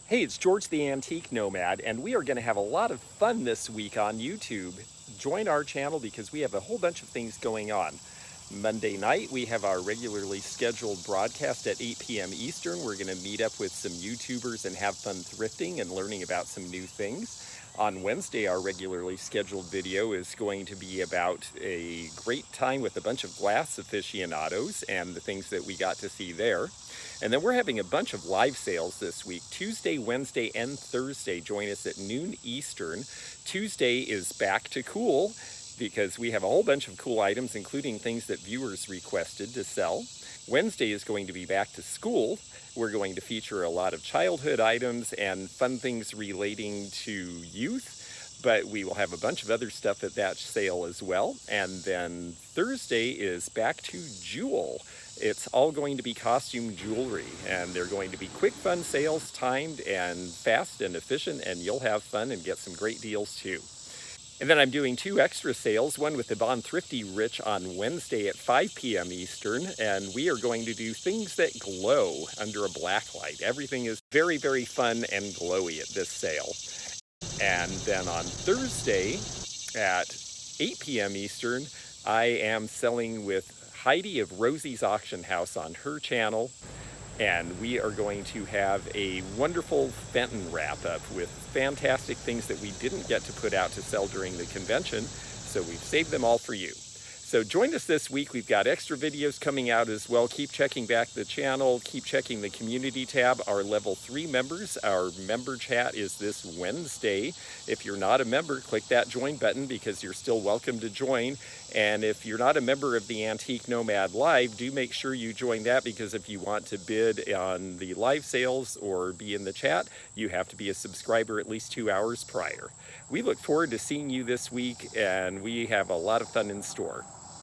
Hey, it's George the Antique Nomad, and we are going to have a lot of fun this week on YouTube. Join our channel because we have a whole bunch of things going on. Monday night, we have our regularly scheduled broadcast at 8 p.m. Eastern. We're going to meet up with some YouTubers and have fun thrifting and learning about some new things. On Wednesday, our regularly scheduled video is going to be about a great time with a bunch of glass aficionados and the things that we got to see there. And then we're having a bunch of live sales this week, Tuesday, Wednesday, and Thursday. Join us at noon Eastern. Tuesday is back to cool because we have a whole bunch of cool items, including things that viewers requested to sell. Wednesday is going to be back to school. We're going to feature a lot of childhood items and fun things relating to youth, but we will have a bunch of other stuff at that sale as well. And then Thursday is back to Jewel. It's all going to be costume jewelry, and they're going to be quick, fun sales, timed and fast and efficient, and you'll have fun and get some great deals too. And then I'm doing two extra sales, one with Yvon-Thrifty Rich on Wednesday at 5 p.m. Eastern, and we are going to do things that glow under a black light. Everything is very, very fun and glowy at this sale. And then on Thursday at 8 p.m. Eastern, I am selling with Heidi of Rosie's Auction House on her channel, and we are going to have a wonderful Fenton wrap-up with fantastic things that we didn't get to put out to sell during the convention, so we've saved them all for you. So join us this week. We've got extra videos coming out as well. Keep checking back the channel. Keep checking the community tab. Our level 3 members, our member chat is this Wednesday. If you're not a member, click that join button because you're still welcome to join. And if you're not a member of the Antique Nomad Live, do make sure you join that, because if you want to bid on the live sales or be in the chat, you have to be a subscriber at least 2 hours prior. We look forward to seeing you this week, and we have a lot of fun in store.